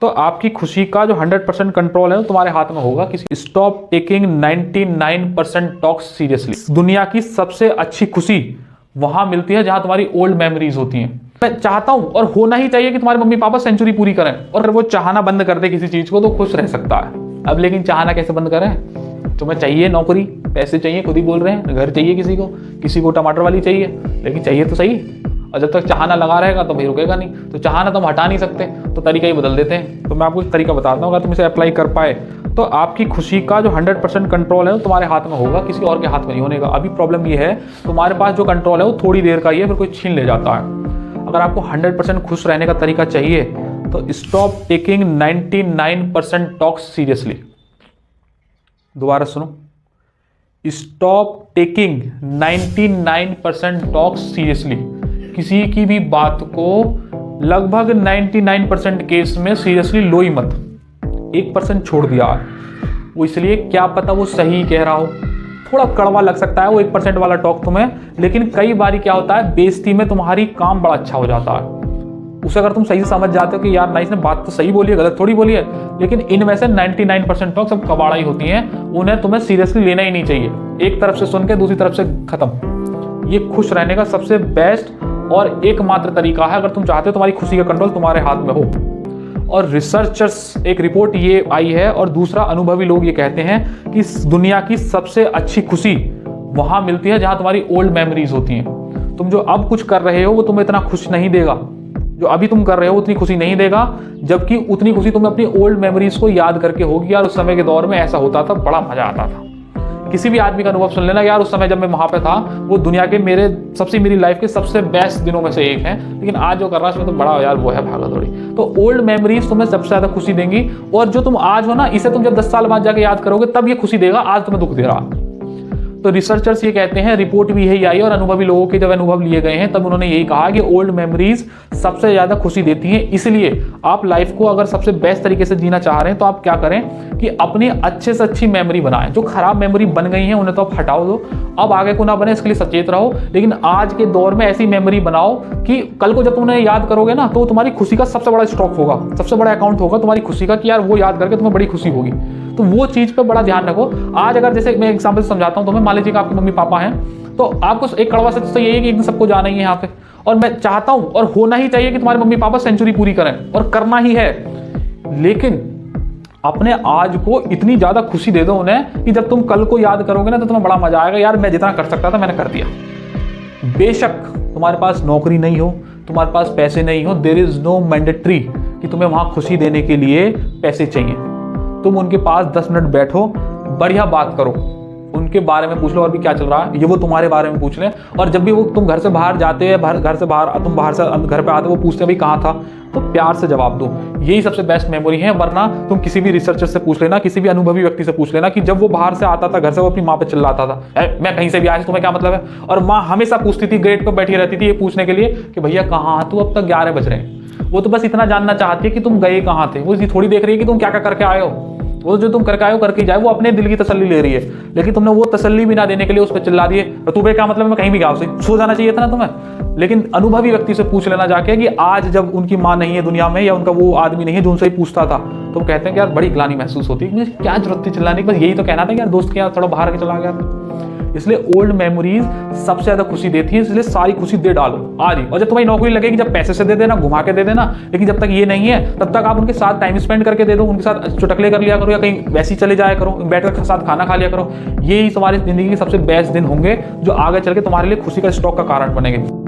तो आपकी खुशी का जो 100% कंट्रोल है वो तुम्हारे हाथ में होगा। किसी स्टॉप टेकिंग 99% टॉक्स सीरियसली। दुनिया की सबसे अच्छी खुशी वहां मिलती है जहां तुम्हारी ओल्ड मेमोरीज होती हैं। मैं चाहता हूं और होना ही चाहिए कि तुम्हारे मम्मी पापा सेंचुरी पूरी करें, और अगर वो चाहना बंद कर दे किसी चीज को तो खुश रह सकता है। अब लेकिन चाहना कैसे बंद करें? तुम्हें चाहिए नौकरी, पैसे चाहिए, खुद ही बोल रहे हैं, घर चाहिए, किसी को टमाटर वाली चाहिए, लेकिन चाहिए तो सही। और जब तक चाहना लगा रहेगा तो भाई रुकेगा नहीं। तो चाहना तो हम हटा नहीं सकते, तो तरीका ही बदल देते हैं। तो मैं आपको एक तरीका बताता हूँ, अगर तुम इसे अप्लाई कर पाए तो आपकी खुशी का जो 100% कंट्रोल है वो तुम्हारे हाथ में होगा, किसी और के हाथ में नहीं होने का। अभी प्रॉब्लम ये है तुम्हारे पास जो कंट्रोल है वो थोड़ी देर का ही है, फिर कोई छीन ले जाता है। अगर आपको 100% खुश रहने का तरीका चाहिए तो स्टॉप टेकिंग 99% टॉक्स सीरियसली। दोबारा सुनो, स्टॉप टेकिंग 99% टॉक्स सीरियसली। किसी की भी बात को लगभग 99% केस में सीरियसली लो ही मत। 1% छोड़ दिया वो इसलिए क्या पता वो सही कह रहा हो, थोड़ा कड़वा लग सकता है वो 1% वाला टॉक तुम्हें, लेकिन कई बारी क्या होता है बेइज्जती में तुम्हारी काम बड़ा अच्छा हो जाता है। उसे अगर तुम सही से समझ जाते हो कि यार नाइस ने बात तो सही बोली है, गलत थोड़ी बोली है, लेकिन इनमें से 99% टॉक सब कबाड़ा ही होती हैं, उन्हें तुम्हें सीरियसली लेना ही नहीं चाहिए। एक तरफ से सुन के दूसरी तरफ से खत्म। ये खुश रहने का सबसे बेस्ट और एकमात्र तरीका है, अगर तुम चाहते हो तुम्हारी खुशी का कंट्रोल तुम्हारे हाथ में हो। और रिसर्चर्स एक रिपोर्ट ये आई है, और दूसरा अनुभवी लोग ये कहते हैं कि दुनिया की सबसे अच्छी खुशी वहां मिलती है जहां तुम्हारी ओल्ड मेमोरीज होती हैं। तुम जो अब कुछ कर रहे हो वो तुम्हें इतना खुश नहीं देगा, जो अभी तुम कर रहे हो उतनी खुशी नहीं देगा, जबकि उतनी खुशी तुम्हें अपनी ओल्ड मेमोरीज को याद करके होगी। यार उस समय के दौर में ऐसा होता था, बड़ा मजा आता था। किसी भी आदमी का अनुभव सुन लेना, यार उस समय जब मैं वहां पे था वो दुनिया के मेरी लाइफ के सबसे बेस्ट दिनों में से एक है, लेकिन आज जो कर रहा है उसमें तो बड़ा यार वो है भागा दौड़ी। तो ओल्ड मेमोरीज तुम्हें सबसे ज्यादा खुशी देंगी, और जो तुम आज हो ना इसे तुम जब 10 साल बाद जाके याद करोगे तब ये खुशी देगा, आज तुम्हें दुख दे रहा। तो रिसर्चर्स ये कहते हैं, रिपोर्ट भी यही आई और अनुभवी लोगों के जब अनुभव लिए गए हैं तब उन्होंने यही कहा कि ओल्ड मेमोरीज सबसे ज्यादा खुशी देती हैं। इसलिए आप लाइफ को अगर सबसे बेस्ट तरीके से जीना चाह रहे हैं तो आप क्या करें कि अपनी अच्छे से अच्छी मेमोरी बनाएं। जो खराब मेमोरी बन गई हैं उन्हें तो आप हटाओ दो, अब आगे को ना बने इसके लिए सचेत रहो, लेकिन आज के दौर में ऐसी मेमोरी बनाओ कि कल को जब तुम उन्हें याद करोगे ना तो तुम्हारी खुशी का सबसे बड़ा स्टॉक होगा, सबसे बड़ा अकाउंट होगा तुम्हारी खुशी का, कि यार वो याद करके तुम्हें बड़ी खुशी होगी। तो वो चीज पे बड़ा ध्यान रखो। आज अगर जैसे मैं एग्जांपल समझाता हूं तुम्हें, मान लीजिए कि आपके मम्मी पापा हैं, तो आपको एक कड़वा सच तो यही है कि एक दिन सबको जाना ही है यहाँ पे, और मैं चाहता हूं और होना ही चाहिए कि तुम्हारे मम्मी पापा सेंचुरी पूरी करें, और करना ही है। लेकिन अपने आज को इतनी ज्यादा खुशी दे दो उन्हें कि जब तुम कल को याद करोगे ना तो तुम्हें बड़ा मजा आएगा, यार मैं जितना कर सकता था मैंने कर दिया। बेशक तुम्हारे पास नौकरी नहीं हो, तुम्हारे पास पैसे नहीं हो, देयर इज नो मैंडेटरी कि तुम्हें वहां खुशी देने के लिए पैसे चाहिए। तुम उनके पास 10 मिनट बैठो, बढ़िया बात करो, उनके बारे में पूछ लो और भी क्या चल रहा है, ये वो तुम्हारे बारे में पूछ लें। और जब भी वो तुम घर से बाहर जाते हैं, घर से बाहर तुम बाहर से घर पे आते, वो पूछते हैं भाई कहाँ था, तो प्यार से जवाब दो। यही सबसे बेस्ट मेमोरी है। वरना तुम किसी भी रिसर्चर से पूछ लेना, किसी भी अनुभवी व्यक्ति से पूछ लेना कि जब वो बाहर से आता था घर से, वो अपनी माँ पे चिल्लाता था, मैं कहीं से भी आया, तुम्हें क्या मतलब है। और माँ हमेशा पूछती थी, गेट पर बैठी रहती थी ये पूछने के लिए कि भैया कहाँ तू, अब तक 11 बज रहे हैं। वो तो बस इतना जानना चाहती है कि तुम गए कहाँ थे, वो थोड़ी देख रही है कि तुम क्या क्या करके आए हो। वो जो तुम करके आए हो करके जाए, वो अपने दिल की तसल्ली ले रही है, लेकिन तुमने वो तसल्ली भी ना देने के लिए उस पर चिल्ला दिए, तुम्हें क्या मतलब, मैं कहीं भी गया उसे सो जाना चाहिए था ना तुम्हें। लेकिन अनुभवी व्यक्ति से पूछ लेना जाके कि आज जब उनकी माँ नहीं है दुनिया में, या उनका वो आदमी नहीं है जो उनसे ही पूछता था, तो वो कहते हैं कि यार बड़ी ग्लानि महसूस होती है, मुझे क्या जरूरत थी चिल्लाने की, बस यही तो कहना था कि यार दोस्त के यार थोड़ा बाहर के चला गया था। इसलिए ओल्ड मेमोरीज सबसे ज्यादा खुशी देती है, इसलिए सारी खुशी दे डालो आज ही। और जब तुम्हारी नौकरी लगेगी, जब पैसे से दे देना, घुमा के दे देना, लेकिन जब तक ये नहीं है तब तक आप उनके साथ टाइम स्पेंड करके दे दो, उनके साथ चुटकले कर लिया करो, या कहीं वैसे ही चले जाया करो, बैठकर साथ खाना खा लिया करो। यही तुम्हारी जिंदगी के सबसे बेस्ट दिन होंगे जो आगे चल के तुम्हारे लिए खुशी का स्टॉक का कारण बनेंगे।